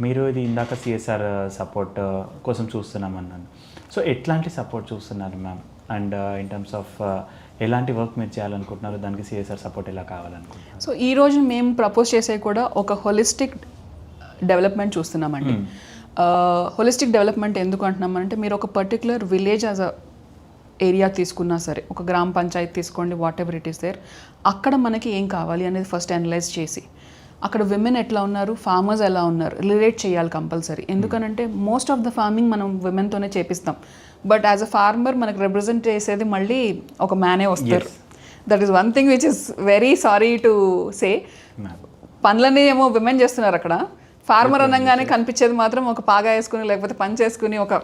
మీరు ఇది ఇందాక సిఎస్ఆర్ సపోర్ట్ కోసం చూస్తున్నామన్నాను. సో ఎట్లాంటి సపోర్ట్ చూస్తున్నారు ma'am? And in terms of ఎలాంటి వర్క్ మీరు చేయాలనుకుంటున్నారు, దానికి సిఎస్ఆర్ సపోర్ట్ ఎలా కావాలనుకుంటున్నారు? సో ఈరోజు మేము ప్రపోజ్ చేసే కూడా ఒక హోలిస్టిక్ డెవలప్మెంట్ చూస్తున్నామండి. హోలిస్టిక్ డెవలప్మెంట్ ఎందుకు అంటున్నామంటే, మీరు ఒక particular village as a area తీసుకున్నా సరే, ఒక గ్రామ పంచాయతీ తీసుకోండి, whatever it is there, అక్కడ మనకి ఏం కావాలి అనేది ఫస్ట్ అనలైజ్ చేసి, అక్కడ విమెన్ ఎట్లా ఉన్నారు, ఫార్మర్స్ ఎలా ఉన్నారు, రిలేట్ చేయాలి కంపల్సరీ. ఎందుకనంటే మోస్ట్ ఆఫ్ ద ఫార్మింగ్ మనం విమెన్తోనే చేపిస్తాం, బట్ యాజ్ అ ఫార్మర్ మనకు రిప్రజెంట్ చేసేది మళ్ళీ ఒక మ్యానే వస్తారు. That is one thing which is very sorry to say. పనులన్నీ ఏమో విమెన్ చేస్తున్నారు అక్కడ, ఫార్మర్ అనగానే కనిపించేది మాత్రం ఒక పాగా వేసుకుని లేకపోతే పని చేసుకుని ఒక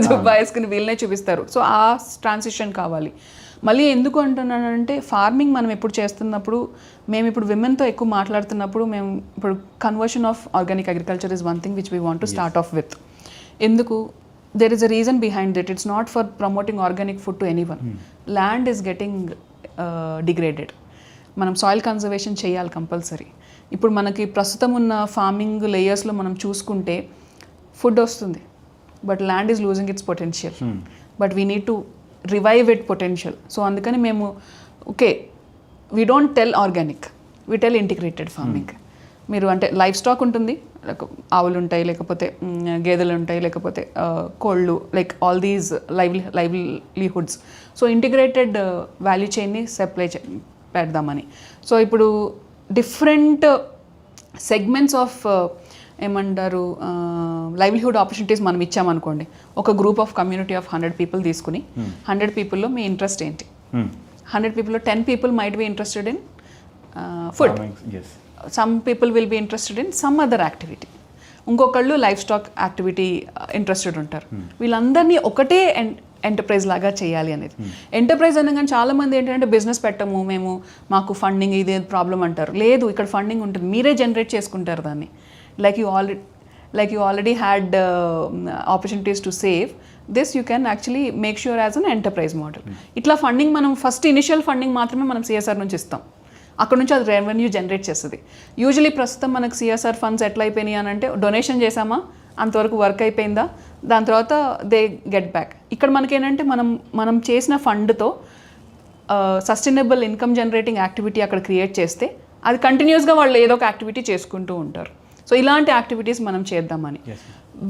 జుబ్బా వేసుకుని వీళ్ళనే చూపిస్తారు. సో ఆ ట్రాన్సిషన్ కావాలి. మళ్ళీ ఎందుకు అంటున్నానంటే, ఫార్మింగ్ మనం ఎప్పుడు చేస్తున్నప్పుడు, మేము ఇప్పుడు విమెన్తో ఎక్కువ మాట్లాడుతున్నప్పుడు, మేము ఇప్పుడు conversion of organic agriculture is one thing which we want to start off with. ఎందుకు? There is a reason behind it. It's not for promoting organic food to anyone. Land is getting degraded. మనం soil conservation చేయాలి compulsory. ఇప్పుడు మనకి ప్రస్తుతం ఉన్న farming లేయర్స్లో మనం చూసుకుంటే food వస్తుంది, but land is losing it's potential, but we need to revive it potential. So అందుకని మేము okay, we don't tell organic, we tell integrated farming. మీరు అంటే లైఫ్ స్టాక్ ఉంటుంది, ఆవులు ఉంటాయి, లేకపోతే గేదెలు ఉంటాయి, లేకపోతే కోళ్ళు, like all these livelihoods. So integrated value చైన్ని సప్లై పెడదామని. సో ఇప్పుడు డిఫరెంట్ సెగ్మెంట్స్ ఆఫ్ ఏమంటారు లైవ్లీహుడ్ ఆపర్చునిటీస్ మనం ఇచ్చామనుకోండి. ఒక group of community of 100 people తీసుకుని, 100 పీపుల్లో మీ ఇంట్రెస్ట్ ఏంటి, 100 పీపుల్లో 10 people might be interested in food, some people will be interested in some other activity, ఇంకొకళ్ళు లైఫ్ స్టాక్ యాక్టివిటీ ఇంట్రెస్టెడ్ ఉంటారు. వీళ్ళందరినీ ఒకటే ఎంటర్ప్రైజ్ లాగా చేయాలి అనేది. ఎంటర్ప్రైజ్ అనగానే చాలామంది ఏంటంటే బిజినెస్ పెట్టము మేము, మాకు ఫండింగ్ ఇదే ప్రాబ్లం అంటారు. లేదు, ఇక్కడ ఫండింగ్ ఉంటుంది, మీరే జనరేట్ చేసుకుంటారు దాన్ని. Like you already had opportunities to save this, you can actually make sure as an enterprise model. ఇట్లా ఫండింగ్ మనం ఫస్ట్ ఇనిషియల్ ఫండింగ్ మాత్రమే మనం సిఎస్ఆర్ నుంచి ఇస్తాం, అక్కడ నుంచి అది రెవెన్యూ జనరేట్ చేస్తుంది. యూజువలీ ప్రస్తుతం మనకు సిఎస్ఆర్ ఫండ్స్ ఎట్లా అయిపోయినాయి అని అంటే, డొనేషన్ చేసామా, అంతవరకు వర్క్ అయిపోయిందా, దాని తర్వాత దే గెట్ బ్యాక్. ఇక్కడ మనకేంటంటే మనం చేసిన ఫండ్తో సస్టైనబుల్ ఇన్కమ్ జనరేటింగ్ యాక్టివిటీ అక్కడ క్రియేట్ చేస్తే అది కంటిన్యూస్గా వాళ్ళు ఏదో ఒక యాక్టివిటీ చేసుకుంటూ ఉంటారు. సో ఇలాంటి యాక్టివిటీస్ మనం చేద్దామని.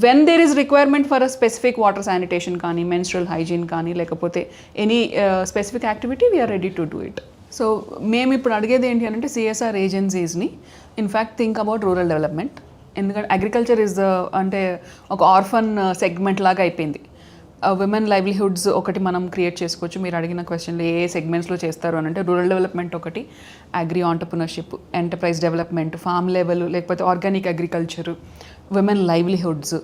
When there is requirement for a specific water sanitation కానీ, మెన్స్ట్రల్ హైజీన్ కానీ, లేకపోతే any specific activity we're ready to do it. So మేము ఇప్పుడు అడిగేది ఏంటి అంటే, సిఎస్ఆర్ ఏజెన్సీస్ని in fact think about rural development. ఎందుకంటే అగ్రికల్చర్ ఇస్ అంటే ఒక ఆర్ఫన్ సెగ్మెంట్ లాగా అయిపోయింది. విమెన్ లైవ్లీహుడ్స్ ఒకటి మనం క్రియేట్ చేసుకోవచ్చు. మీరు అడిగిన క్వశ్చన్లు ఏ సెగ్మెంట్స్లో చేస్తారు అని అంటే, రూరల్ డెవలప్మెంట్ ఒకటి, agri entrepreneurship, enterprise development, farm level, లేకపోతే organic agriculture, women livelihoods,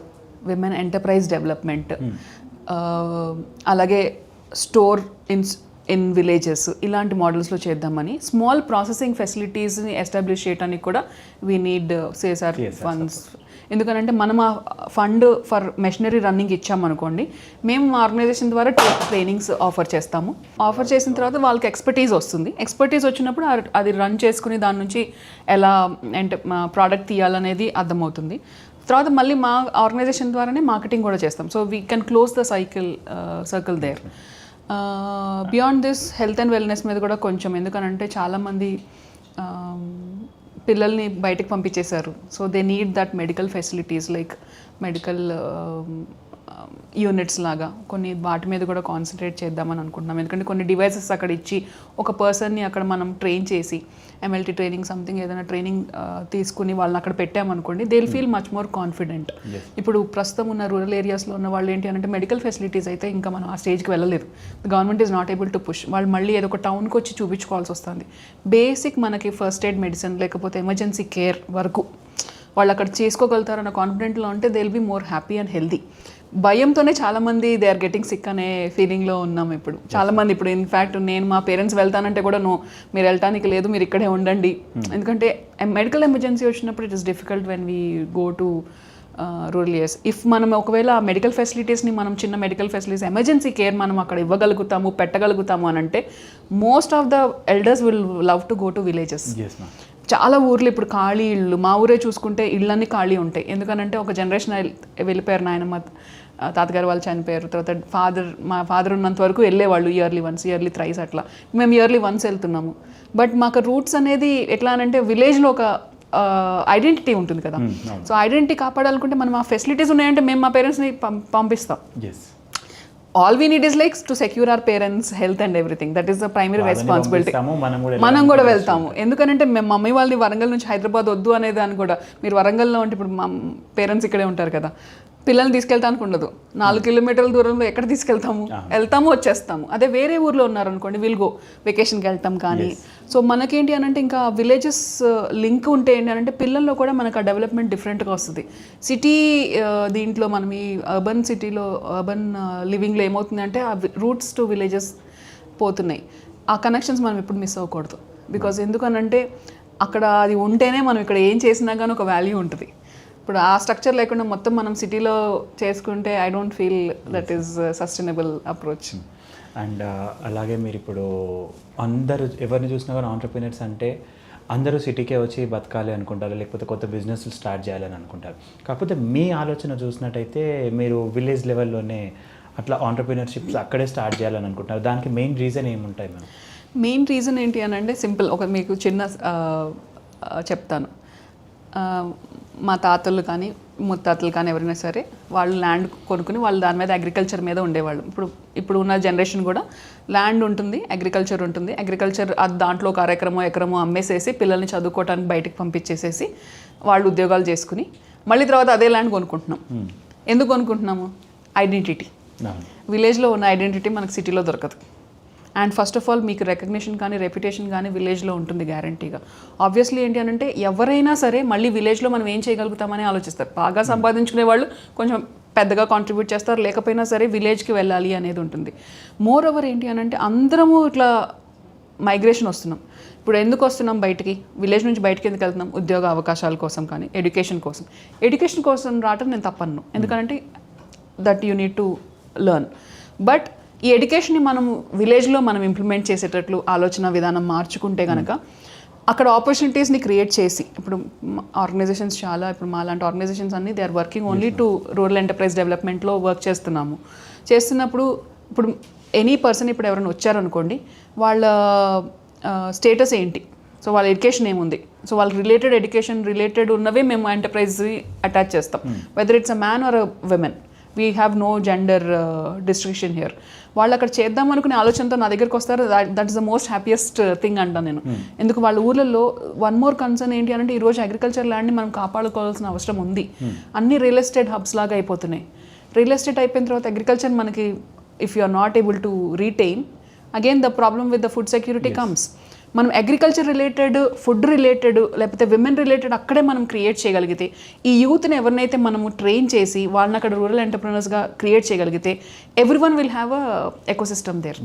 women enterprise development, అలాగే స్టోర్ ఇన్ విలేజెస్, ఇలాంటి మోడల్స్లో చేద్దామని. స్మాల్ ప్రాసెసింగ్ ఫెసిలిటీస్ని ఎస్టాబ్లిష్ చేయడానికి కూడా వీ నీడ్ సిఎస్ఆర్ ఫండ్స్. ఎందుకనంటే మనం ఆ ఫండ్ ఫర్ మెషినరీ రన్నింగ్ ఇచ్చామనుకోండి, మేము మా ఆర్గనైజేషన్ ద్వారా ట్రైనింగ్స్ ఆఫర్ చేస్తాము. ఆఫర్ చేసిన తర్వాత వాళ్ళకి ఎక్స్పర్టీస్ వస్తుంది. ఎక్స్పర్టీస్ వచ్చినప్పుడు అది రన్ చేసుకుని దాని నుంచి ఎలా అంటే ప్రోడక్ట్ తీయాలనేది అర్థమవుతుంది. తర్వాత మళ్ళీ మా ఆర్గనైజేషన్ ద్వారానే మార్కెటింగ్ కూడా చేస్తాం. So we can close the circle there. Beyond this health and wellness మీద కూడా కొంచెం, ఎందుకనంటే చాలామంది పిల్లల్ని బయటకు పంపించేశారు. So they need that medical facilities, like medical units లాగా కొన్ని వాటి మీద కూడా కాన్సన్ట్రేట్ చేద్దామని అనుకుంటున్నాం. ఎందుకంటే కొన్ని డివైసెస్ అక్కడ ఇచ్చి ఒక పర్సన్ని అక్కడ మనం ట్రైన్ చేసి, MLT ట్రైనింగ్ సంథింగ్ ఏదైనా ట్రైనింగ్ తీసుకుని వాళ్ళని అక్కడ పెట్టామనుకోండి, they will feel much more confident. ఇప్పుడు ప్రస్తుతం ఉన్న రూరల్ ఏరియాస్లో ఉన్న వాళ్ళు ఏంటి అంటే, మెడికల్ ఫెసిలిటీస్ అయితే ఇంకా మనం ఆ స్టేజ్కి వెళ్ళలేదు. Government is not able to push. వాళ్ళు మళ్ళీ ఏదో ఒక టౌన్కి వచ్చి చూపించుకోవాల్సి వస్తుంది. బేసిక్ మనకి ఫస్ట్ ఎయిడ్ మెడిసిన్ లేకపోతే ఎమర్జెన్సీ కేర్ వరకు వాళ్ళు అక్కడ చేసుకోగలుగుతారన్న కాన్ఫిడెంట్లో ఉంటే they will be more happy and healthy. భయంతోనే చాలామంది దే ఆర్ గెటింగ్ సిక్ అనే ఫీలింగ్లో ఉన్నాం ఇప్పుడు చాలామంది. ఇప్పుడు ఇన్ఫ్యాక్ట్ నేను మా పేరెంట్స్ వెళ్తానంటే కూడా, నో మీరు వెళ్ళటానికి లేదు, మీరు ఇక్కడే ఉండండి. ఎందుకంటే మెడికల్ ఎమర్జెన్సీ వచ్చినప్పుడు it is difficult when we go to rural areas. If మనం ఒకవేళ మెడికల్ ఫెసిలిటీస్ని మనం చిన్న మెడికల్ ఫెసిలిటీస్ ఎమర్జెన్సీ కేర్ మనం అక్కడ ఇవ్వగలుగుతాము, పెట్టగలుగుతాము అని అంటే, most of the elders will love to go to villages. చాలా ఊర్లు ఇప్పుడు ఖాళీ ఇళ్ళు, మా ఊరే చూసుకుంటే ఇళ్ళన్నీ ఖాళీ ఉంటాయి. ఎందుకనంటే ఒక జనరేషన్ వెళ్ళిపోయారు, నాయనమ్మ తాతగారు వాళ్ళు చనిపోయారు, తర్వాత మా ఫాదర్ ఉన్నంత వరకు వెళ్ళేవాళ్ళు ఇయర్లీ వన్స్, ఇయర్లీ థ్రైస్ అట్లా. మేము ఇయర్లీ వన్స్ వెళ్తున్నాము. బట్ మాకు రూట్స్ అనేది ఎట్లా అంటే విలేజ్లో ఒక ఐడెంటిటీ ఉంటుంది కదా. సో ఐడెంటిటీ కాపాడాలనుకుంటే మనం ఆ ఫెసిలిటీస్ ఉన్నాయంటే మేము మా పేరెంట్స్ని పంపిస్తాం. All we need is like to secure our parents health and everything. That is the primary responsibility. మనం కూడా వెళ్తాము. ఎందుకంటే మేము మమ్మీ వాళ్ళని వరంగల్ నుంచి హైదరాబాద్ వద్దు అనేది అని కూడా, మీరు వరంగల్లో ఉంటే ఇప్పుడు మా పేరెంట్స్ ఇక్కడే ఉంటారు కదా, పిల్లల్ని తీసుకెళ్తానికి ఉండదు. 4 కిలోమీటర్ల దూరంలో ఎక్కడ తీసుకెళ్తాము, వెళ్తాము వచ్చేస్తాము. అదే వేరే ఊర్లో ఉన్నారనుకోండి, వీల్గో వెకేషన్కి వెళ్తాం. కానీ సో మనకేంటి అని అంటే ఇంకా విలేజెస్ లింక్ ఉంటే ఏంటి అని అంటే పిల్లల్లో కూడా మనకు ఆ డెవలప్మెంట్ డిఫరెంట్గా వస్తుంది. సిటీ దీంట్లో మనం ఈ అర్బన్ సిటీలో అర్బన్ లివింగ్లో ఏమవుతుంది అంటే ఆ రూట్స్ టు విలేజెస్ పోతున్నాయి. ఆ కనెక్షన్స్ మనం ఎప్పుడు మిస్ అవ్వకూడదు. బికాజ్ ఎందుకనంటే అక్కడ అది ఉంటేనే మనం ఇక్కడ ఏం చేసినా కానీ ఒక వాల్యూ ఉంటుంది. ఇప్పుడు ఆ స్ట్రక్చర్ లేకుండా మొత్తం మనం సిటీలో చేసుకుంటే I don't feel that is sustainable approach. And అలాగే మీరు ఇప్పుడు అందరూ ఎవరిని చూసినా కానీ ఆంటర్ప్రీనర్స్ అంటే అందరూ సిటీకే వచ్చి బతకాలి అనుకుంటారు, లేకపోతే కొత్త బిజినెస్లు స్టార్ట్ చేయాలని అనుకుంటారు. కాకపోతే మీ ఆలోచన చూసినట్టయితే మీరు విలేజ్ లెవెల్లోనే అట్లా ఆంటర్ప్రీనర్షిప్స్ అక్కడే స్టార్ట్ చేయాలని అనుకుంటున్నారు. దానికి మెయిన్ రీజన్ ఏముంటాయి మ్యామ్? మెయిన్ రీజన్ ఏంటి అని అంటే సింపుల్. ఒక మీకు చిన్న చెప్తాను. మా తాతలు కానీ ముత్తాతలు కానీ ఎవరైనా సరే వాళ్ళు ల్యాండ్ కొనుక్కుని వాళ్ళు దాని మీద అగ్రికల్చర్ మీద ఉండేవాళ్ళు. ఇప్పుడు ఉన్న జనరేషన్ కూడా ల్యాండ్ ఉంటుంది, అగ్రికల్చర్ ఉంటుంది. అగ్రికల్చర్ దాంట్లో ఒక ఎకరమో అమ్మేసేసి పిల్లల్ని చదువుకోవడానికి బయటకు పంపించేసేసి వాళ్ళు ఉద్యోగాలు చేసుకుని మళ్ళీ తర్వాత అదే ల్యాండ్ కొనుక్కుంటున్నాం. ఎందుకు కొనుక్కుంటున్నాము? ఐడెంటిటీ. విలేజ్లో ఉన్న ఐడెంటిటీ మనకు సిటీలో దొరకదు. అండ్ ఫస్ట్ ఆఫ్ ఆల్ మీకు రికగ్నిషన్ కానీ రెప్యుటేషన్ కానీ విలేజ్లో ఉంటుంది గ్యారంటీగా. ఆబ్వియస్లీ ఏంటి అని అంటే ఎవరైనా సరే మళ్ళీ విలేజ్లో మనం ఏం చేయగలుగుతామని ఆలోచిస్తారు. బాగా సంపాదించుకునే వాళ్ళు కొంచెం పెద్దగా కాంట్రిబ్యూట్ చేస్తారు, లేకపోయినా సరే విలేజ్కి వెళ్ళాలి అనేది ఉంటుంది. మోర్ ఓవర్ ఏంటి అని అంటే అందరము ఇట్లా మైగ్రేషన్ వస్తున్నాం. ఇప్పుడు ఎందుకు వస్తున్నాం బయటికి? విలేజ్ నుంచి బయటికి ఎందుకు వెళ్తున్నాం? ఉద్యోగ అవకాశాల కోసం కానీ ఎడ్యుకేషన్ కోసం రావటం నేను తప్పను. ఎందుకంటే that you need to learn. But ఈ ఎడ్యుకేషన్ని మనం విలేజ్లో మనం ఇంప్లిమెంట్ చేసేటట్లు ఆలోచన విధానం మార్చుకుంటే కనుక అక్కడ ఆపర్చునిటీస్ని క్రియేట్ చేసి, ఇప్పుడు ఆర్గనైజేషన్స్ చాలా, ఇప్పుడు మా లాంటి ఆర్గనైజేషన్స్ అన్నీ they are working only to rural enterprise డెవలప్మెంట్లో వర్క్ చేస్తున్నప్పుడు ఇప్పుడు ఎనీ పర్సన్ ఇప్పుడు ఎవరైనా వచ్చారనుకోండి, వాళ్ళ స్టేటస్ ఏంటి, సో వాళ్ళ ఎడ్యుకేషన్ ఏముంది, సో వాళ్ళకి రిలేటెడ్ ఉన్నవే మేము ఎంటర్ప్రైజ్ అటాచ్ చేస్తాం. Whether it's a man or a women, we have no gender distinction here. వాళ్ళు అక్కడ చేద్దాం అనుకునే ఆలోచనతో నా దగ్గరికి వస్తారు. That is the most happiest thing అంటాను నేను. ఎందుకు వాళ్ళ ఊళ్ళల్లో వన్ మోర్ కన్సర్న్ ఏంటి అంటే ఈరోజు అగ్రికల్చర్ ల్యాండ్ని మనం కాపాడుకోవాల్సిన అవసరం ఉంది. అన్ని రియల్ ఎస్టేట్ హబ్స్ లాగా అయిపోతున్నాయి. రియల్ ఎస్టేట్ అయిపోయిన తర్వాత అగ్రికల్చర్ మనకి if you are not able to retain, again the problem with the food security comes. మనం అగ్రికల్చర్ రిలేటెడ్, ఫుడ్ రిలేటెడ్, లేకపోతే విమెన్ రిలేటెడ్ అక్కడే మనం క్రియేట్ చేయగలిగితే, ఈ యూత్ని ఎవరినైతే మనము ట్రైన్ చేసి వాళ్ళని అక్కడ రూరల్ ఎంటర్ప్రినర్స్గా క్రియేట్ చేయగలిగితే, everyone will have a ecosystem there.